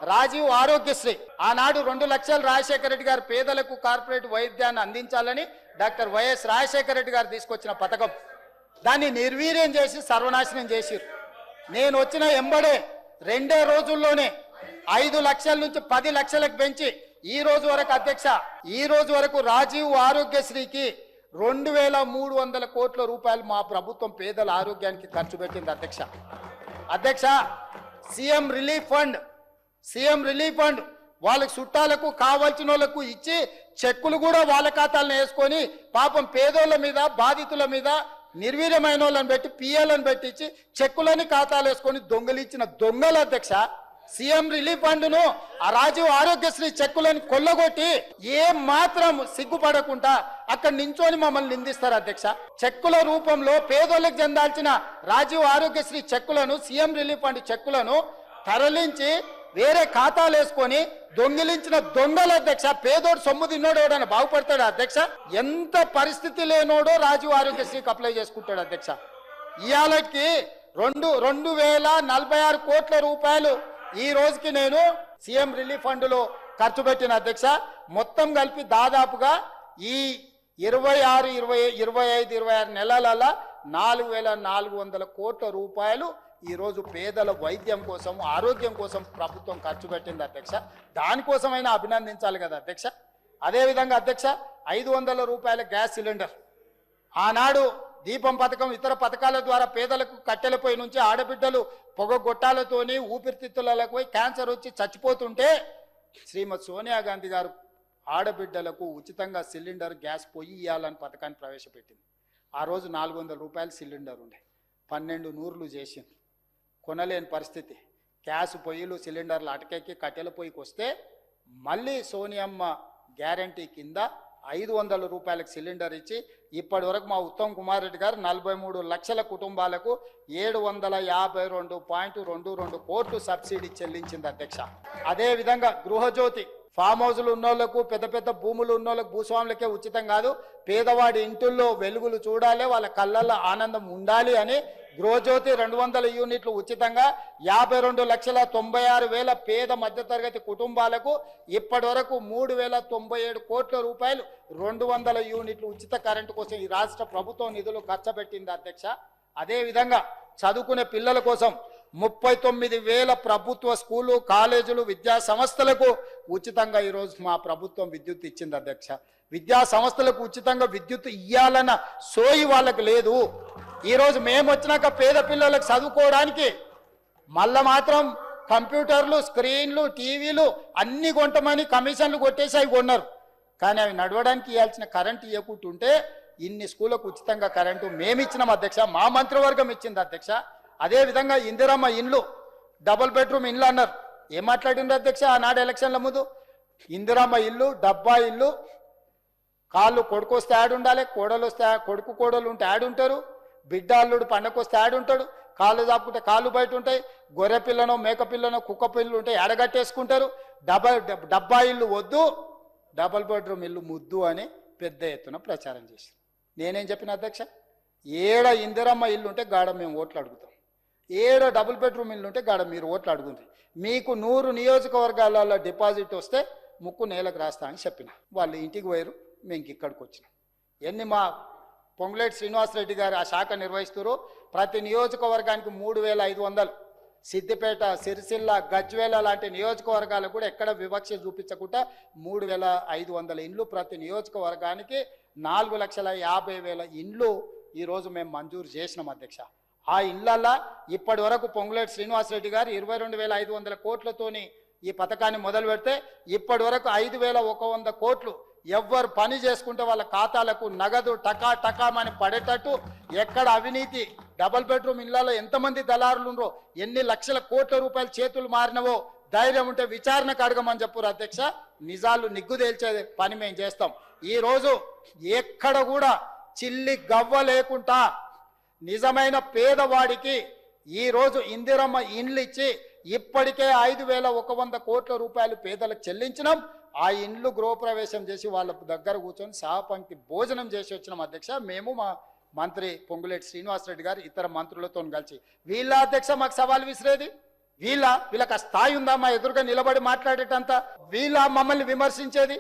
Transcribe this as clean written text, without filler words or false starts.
రాజీవ్ ఆరోగ్యశ్రీ ఆనాడు 2 లక్షలు రాజశేఖర రెడ్డి గారు పేదలకు కార్పొరేట్ వైద్యాన్ని అందించాలని డాక్టర్ వైఎస్ రాజశేఖర రెడ్డి గారు తీసుకొచ్చిన పథకం. దాన్ని నిర్వీర్యం చేసి సర్వనాశనం చేసిరు. నేను వచ్చిన ఎంబడే 2 రోజుల్లోనే 5 లక్షల నుంచి 10 లక్షలకు పెంచి ఈ రోజు వరకు అధ్యక్ష, ఈ రోజు వరకు రాజీవ్ ఆరోగ్యశ్రీకి 2300 కోట్ల రూపాయలు మా ప్రభుత్వం పేదల ఆరోగ్యానికి ఖర్చు పెట్టింది అధ్యక్ష. సీఎం రిలీఫ్ ఫండ్ వాళ్ళకి చుట్టాలకు కావాల్సిన వాళ్ళకు ఇచ్చి చెక్కులు కూడా వాళ్ళ ఖాతాలను వేసుకొని పాపం పేదోళ్ళ మీద బాధితుల మీద నిర్వీర్యమైన వాళ్ళని పెట్టి పిఎల్ని పెట్టించి చెక్కులని ఖాతాలు వేసుకొని దొంగలించిన దొంగలు అధ్యక్ష. సీఎం రిలీఫ్ ఫండ్ను ఆ రాజీవ్ ఆరోగ్యశ్రీ చెక్కులను కొల్లగొట్టి ఏం మాత్రం సిగ్గుపడకుండా అక్కడ నించొని మమ్మల్ని నిందిస్తారు అధ్యక్ష. చెక్కుల రూపంలో పేదోళ్ళకి చెందాల్సిన రాజీవ్ ఆరోగ్యశ్రీ చెక్కులను, సీఎం రిలీఫ్ ఫండ్ చెక్కులను తరలించి వేరే ఖాతాలు వేసుకొని దొంగిలించిన దొంగలు అధ్యక్ష. పేదోడు సొమ్ము తిన్నోడు ఎవడన్నా బాగుపడతాడు అధ్యక్ష? ఎంత పరిస్థితి లేనోడో రాజీవ్ ఆరోగ్యశ్రీకి అప్లై చేసుకుంటాడు అధ్యక్ష. ఇవాళకి 2046 కోట్ల రూపాయలు ఈ రోజుకి నేను సీఎం రిలీఫ్ ఫండ్ లో ఖర్చు పెట్టిన అధ్యక్ష. మొత్తం కలిపి దాదాపుగా ఈ 25 నెలల 4400 కోట్ల రూపాయలు ఈ రోజు పేదల వైద్యం కోసం, ఆరోగ్యం కోసం ప్రభుత్వం ఖర్చు పెట్టింది అధ్యక్ష. దానికోసమైనా అభినందించాలి కదా అధ్యక్ష. అదేవిధంగా అధ్యక్ష 500 రూపాయల గ్యాస్ సిలిండర్ ఆనాడు దీపం పథకం, ఇతర పథకాల ద్వారా పేదలకు కట్టెలపై నుంచి ఆడబిడ్డలు పొగ గొట్టాలతోని ఊపిరితిత్తులకు పోయి క్యాన్సర్ వచ్చి చచ్చిపోతుంటే శ్రీమతి సోనియా గాంధీ గారు ఆడబిడ్డలకు ఉచితంగా సిలిండర్ గ్యాస్ పొయ్యి ఇవ్వాలని పథకాన్ని ప్రవేశపెట్టింది. ఆ రోజు 400 రూపాయల సిలిండర్ ఉండే 12 నూర్లు చేసింది. కొనలేని పరిస్థితి. గ్యాస్ పొయ్యిలు సిలిండర్లు అటకెక్కి కట్టెల పొయ్యికి వస్తే మళ్ళీ సోనియమ్మ గ్యారంటీ కింద 500 రూపాయలకు సిలిండర్ ఇచ్చి ఇప్పటి వరకు మా ఉత్తమ్ కుమార్ రెడ్డి గారు 43 లక్షల కుటుంబాలకు 752.22 కోట్లు సబ్సిడీ చెల్లించింది అధ్యక్ష. అదేవిధంగా గృహజ్యోతి ఫామ్ హౌజులు ఉన్నోళ్లకు, పెద్ద పెద్ద భూములు ఉన్నోళ్ళకు, భూస్వాములకే ఉచితం కాదు, పేదవాడి ఇంటుల్లో వెలుగులు చూడాలి, వాళ్ళ కళ్ళల్లో ఆనందం ఉండాలి అని గృహజ్యోతి 200 యూనిట్లు ఉచితంగా 52,96,000 పేద మధ్యతరగతి కుటుంబాలకు ఇప్పటి వరకు 3,097 కోట్ల రూపాయలు 200 యూనిట్లు ఉచిత కరెంటు కోసం ఈ రాష్ట్ర ప్రభుత్వం నిధులు ఖర్చు పెట్టింది అధ్యక్ష. అదేవిధంగా చదువుకునే పిల్లల కోసం 39,000 ప్రభుత్వ స్కూలు, కాలేజీలు, విద్యా సంస్థలకు ఉచితంగా ఈరోజు మా ప్రభుత్వం విద్యుత్ ఇచ్చింది అధ్యక్ష. విద్యా సంస్థలకు ఉచితంగా విద్యుత్ ఇవ్వాలన్న సోయి వాళ్ళకు లేదు. ఈరోజు మేము వచ్చినాక పేద పిల్లలకు చదువుకోవడానికి మళ్ళా మాత్రం కంప్యూటర్లు, స్క్రీన్లు, టీవీలు అన్ని కొంటమని కమిషన్లు కొట్టేసి అవి కొన్నారు. కానీ అవి నడవడానికి ఇవ్వాల్సిన కరెంటు ఇవ్వకుంటుంటే ఇన్ని స్కూళ్ళకు ఉచితంగా కరెంటు మేమిచ్చినాం అధ్యక్ష, మా మంత్రివర్గం ఇచ్చింది అధ్యక్ష. అదేవిధంగా ఇందిరమ్మ ఇండ్లు, డబుల్ బెడ్రూమ్ ఇండ్లు అన్నారు. ఏం మాట్లాడిండ్రు అధ్యక్ష ఆనాడు ఎలక్షన్ల ముందు? ఇందిరమ్మ ఇల్లు, డబ్బా ఇల్లు, కాళ్ళు కొడుకు వస్తే యాడ్ ఉండాలి, కోడలు వస్తే కొడుకు కోడలు ఉంటే యాడ్ ఉంటారు, బిడ్డ అల్లుడు పండగ వస్తే యాడ్ ఉంటాడు, కాళ్ళు చాపుకుంటే కాళ్ళు బయట ఉంటాయి, గొర్రె పిల్లనో మేక పిల్లనో కుక్క పిల్లలు ఉంటే ఎడగట్టేసుకుంటారు. డబ్బా ఇల్లు వద్దు, డబుల్ బెడ్రూమ్ ఇల్లు ముద్దు అని పెద్ద ఎత్తున ప్రచారం చేశారు. నేనేం చెప్పిన అధ్యక్ష, ఏడ ఇందిరమ్మ ఇల్లు ఉంటే గాడ మేము ఓట్లు అడుగుతాం, ఏడ డబుల్ బెడ్రూమ్ ఇల్లు ఉంటే గాడ మీరు ఓట్లు అడుగుంది, మీకు 100 నియోజకవర్గాలలో డిపాజిట్ వస్తే ముక్కు నేలకు రాస్తా అని చెప్పిన. వాళ్ళు ఇంటికి పోయారు, మేము ఇక్కడికి వచ్చినాం. ఎన్ని మా పొంగులేటి శ్రీనివాసరెడ్డి గారు ఆ శాఖ నిర్వహిస్తారు. ప్రతి నియోజకవర్గానికి 3,500, సిద్దిపేట, సిరిసిల్ల, గజ్వేల లాంటి నియోజకవర్గాలకు కూడా ఎక్కడ వివక్ష చూపించకుండా 3,500 ఇండ్లు ప్రతి నియోజకవర్గానికి 4,50,000 ఇండ్లు ఈరోజు మేము మంజూరు చేసినాం అధ్యక్ష. ఆ ఇళ్లల్లో ఇప్పటి వరకు పొంగులేటి శ్రీనివాసరెడ్డి గారు 22,500 కోట్లతోని ఈ పథకాన్ని మొదలు పెడితే ఇప్పటి వరకు 5,100 కోట్లు ఎవ్వరు పని చేసుకుంటే వాళ్ళ ఖాతాలకు నగదు టకామని పడేటట్టు, ఎక్కడ అవినీతి, డబుల్ బెడ్రూమ్ ఇళ్లలో ఎంతమంది దళారులు ఉండరో, ఎన్ని లక్షల కోట్ల రూపాయలు చేతులు మారినవో ధైర్యం ఉంటే విచారణకు అడగమని చెప్పారు అధ్యక్ష. నిజాలు నిగ్గు తేల్చే పని మేము చేస్తాం. ఈరోజు ఎక్కడ కూడా చిల్లి గవ్వ లేకుండా నిజమైన పేదవాడికి ఈరోజు ఇందిరమ్మ ఇండ్లు ఇచ్చి ఇప్పటికే 5,100 కోట్ల రూపాయలు పేదలకు చెల్లించినాం. ఆ ఇండ్లు గృహప్రవేశం చేసి వాళ్ళ దగ్గర కూర్చొని సహపంక్తి భోజనం చేసి వచ్చినాం అధ్యక్ష. మేము మా మంత్రి పొంగులేటి శ్రీనివాసరెడ్డి గారు ఇతర మంత్రులతో కలిసి. వీళ్ళ అధ్యక్ష మాకు సవాల్ విసిరేది, వీళ్ళకి ఆ స్థాయి ఉందా మా ఎదురుగా నిలబడి మాట్లాడేటంత? వీళ్ళ మమ్మల్ని విమర్శించేది?